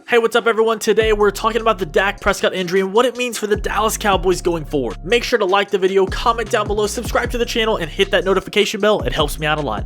Hey, what's up everyone? Today we're talking about the Dak Prescott injury and what it means for the Dallas Cowboys going forward. Make sure to like the video, comment down below, subscribe to the channel, and hit that notification bell. It helps me out a lot.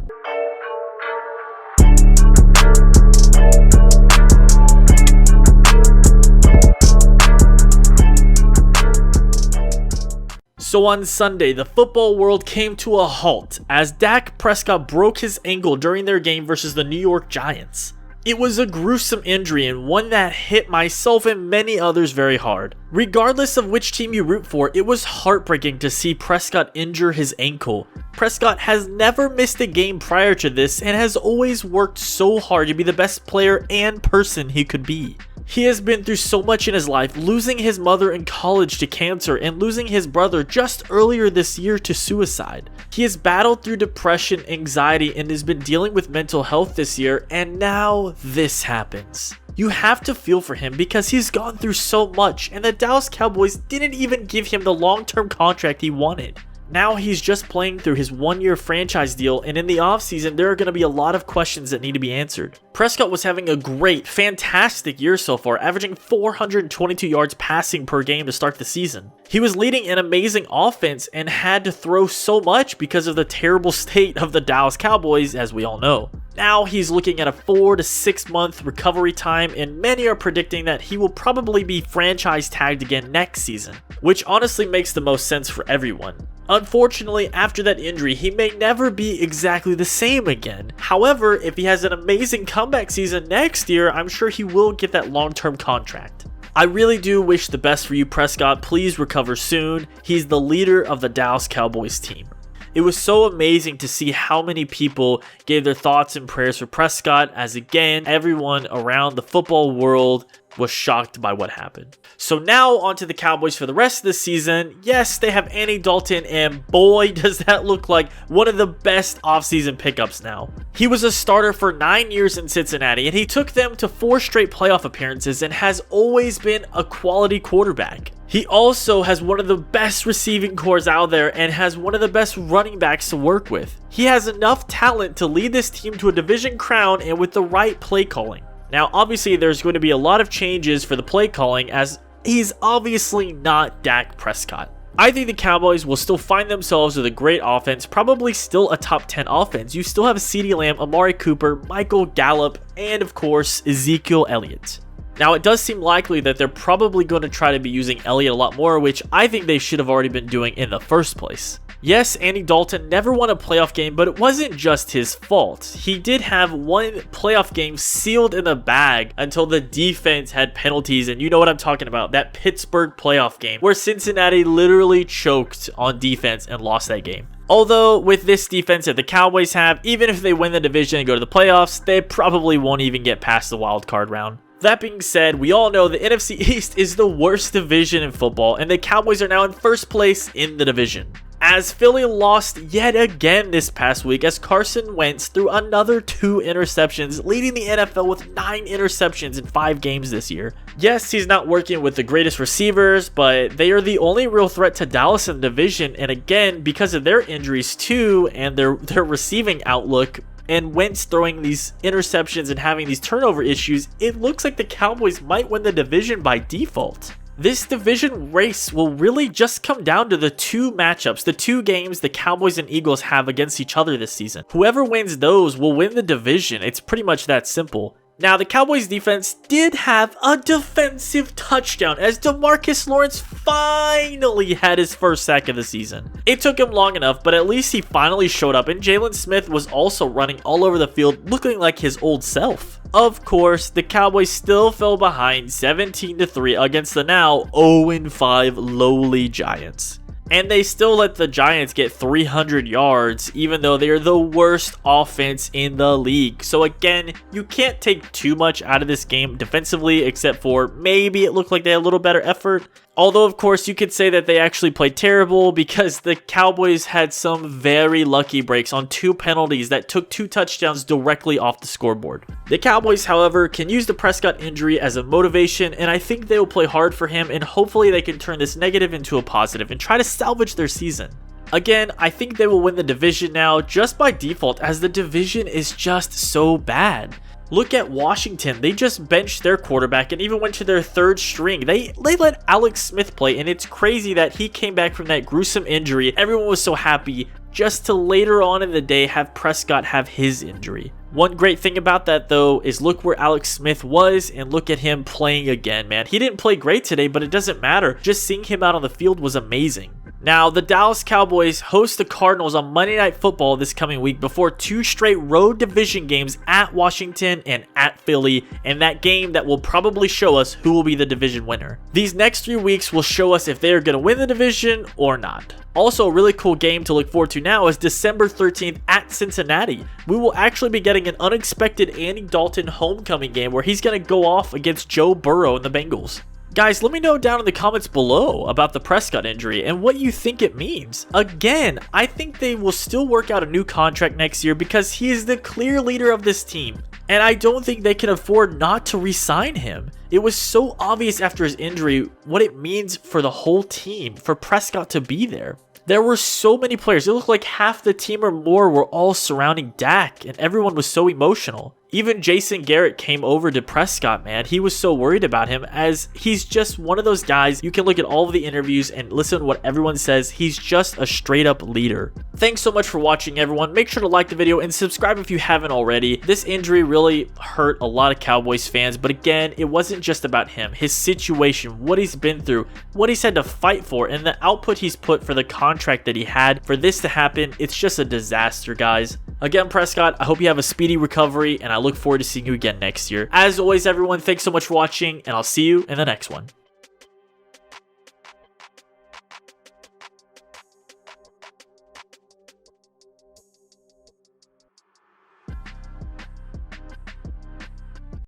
So on Sunday, the football world came to a halt as Dak Prescott broke his ankle during their game versus the New York Giants. It was a gruesome injury and one that hit myself and many others very hard. Regardless of which team you root for, it was heartbreaking to see Prescott injure his ankle. Prescott has never missed a game prior to this and has always worked so hard to be the best player and person he could be. He has been through so much in his life, losing his mother in college to cancer and losing his brother just earlier this year to suicide. He has battled through depression, anxiety, and has been dealing with mental health this year, and now this happens. You have to feel for him because he's gone through so much, and the Dallas Cowboys didn't even give him the long-term contract he wanted. Now he's just playing through his one-year franchise deal, and in the offseason there are going to be a lot of questions that need to be answered. Prescott was having a great, fantastic year so far, averaging 422 yards passing per game to start the season. He was leading an amazing offense and had to throw so much because of the terrible state of the Dallas Cowboys, as we all know. Now he's looking at a 4 to 6 month recovery time, and many are predicting that he will probably be franchise tagged again next season, which honestly makes the most sense for everyone. Unfortunately, after that injury, he may never be exactly the same again. However, if he has an amazing comeback season next year, I'm sure he will get that long-term contract. I really do wish the best for you, Prescott. Please recover soon. He's the leader of the Dallas Cowboys team. It was so amazing to see how many people gave their thoughts and prayers for Prescott, as again, everyone around the football world was shocked by what happened. So now on to the Cowboys for the rest of the season. Yes, they have Andy Dalton, and boy does that look like one of the best offseason pickups now. He was a starter for 9 years in Cincinnati, and he took them to 4 straight playoff appearances and has always been a quality quarterback. He also has one of the best receiving cores out there and has one of the best running backs to work with. He has enough talent to lead this team to a division crown, and with the right play calling. Now, obviously, there's going to be a lot of changes for the play calling, as he's obviously not Dak Prescott. I think the Cowboys will still find themselves with a great offense, probably still a top 10 offense. You still have CeeDee Lamb, Amari Cooper, Michael Gallup, and of course, Ezekiel Elliott. Now, it does seem likely that they're probably going to try to be using Elliott a lot more, which I think they should have already been doing in the first place. Yes, Andy Dalton never won a playoff game, but it wasn't just his fault. He did have one playoff game sealed in the bag until the defense had penalties, and you know what I'm talking about, that Pittsburgh playoff game where Cincinnati literally choked on defense and lost that game. Although with this defense that the Cowboys have, even if they win the division and go to the playoffs, they probably won't even get past the wild card round. That being said, we all know the NFC East is the worst division in football, and the Cowboys are now in first place in the division. As Philly lost yet again this past week, as Carson Wentz threw another 2 interceptions, leading the NFL with 9 interceptions in 5 games this year. Yes, he's not working with the greatest receivers, but they are the only real threat to Dallas in the division, and again, because of their injuries too, and their receiving outlook, and Wentz throwing these interceptions and having these turnover issues, it looks like the Cowboys might win the division by default. This division race will really just come down to the 2 matchups, the 2 games the Cowboys and Eagles have against each other this season. Whoever wins those will win the division. It's pretty much that simple. Now, the Cowboys defense did have a defensive touchdown as DeMarcus Lawrence finally had his first sack of the season. It took him long enough, but at least he finally showed up, and Jalen Smith was also running all over the field looking like his old self. Of course, the Cowboys still fell behind 17-3 against the now 0-5 lowly Giants. And they still let the Giants get 300 yards, even though they are the worst offense in the league. So again, you can't take too much out of this game defensively, except for maybe it looked like they had a little better effort. Although, of course, you could say that they actually played terrible because the Cowboys had some very lucky breaks on 2 penalties that took 2 touchdowns directly off the scoreboard. The Cowboys, however, can use the Prescott injury as a motivation, and I think they will play hard for him, and hopefully they can turn this negative into a positive and try to salvage their season. Again, I think they will win the division now just by default, as the division is just so bad. Look at Washington. They just benched their quarterback and even went to their third string. They let Alex Smith play, and it's crazy that he came back from that gruesome injury. Everyone was so happy, just to later on in the day have Prescott have his injury. One great thing about that though is look where Alex Smith was and look at him playing again, man. He didn't play great today, but it doesn't matter. Just seeing him out on the field was amazing. Now, the Dallas Cowboys host the Cardinals on Monday Night Football this coming week before 2 straight road division games at Washington and at Philly, and that game that will probably show us who will be the division winner. These next 3 weeks will show us if they are going to win the division or not. Also, a really cool game to look forward to now is December 13th at Cincinnati. We will actually be getting an unexpected Andy Dalton homecoming game where he's going to go off against Joe Burrow and the Bengals. Guys, let me know down in the comments below about the Prescott injury and what you think it means. Again, I think they will still work out a new contract next year because he is the clear leader of this team. And I don't think they can afford not to re-sign him. It was so obvious after his injury what it means for the whole team, for Prescott to be there. There were so many players. It looked like half the team or more were all surrounding Dak, and everyone was so emotional. Even Jason Garrett came over to Prescott, man. He was so worried about him, as he's just one of those guys. You can look at all of the interviews and listen to what everyone says. He's just a straight up leader. Thanks so much for watching, everyone. Make sure to like the video and subscribe if you haven't already. This injury really hurt a lot of Cowboys fans, but again, it wasn't just about him. His situation, what he's been through, what he's had to fight for, and the output he's put for the contract that he had for this to happen, it's just a disaster, guys. Again, Prescott, I hope you have a speedy recovery, and I look forward to seeing you again next year. As always, everyone, thanks so much for watching, and I'll see you in the next one.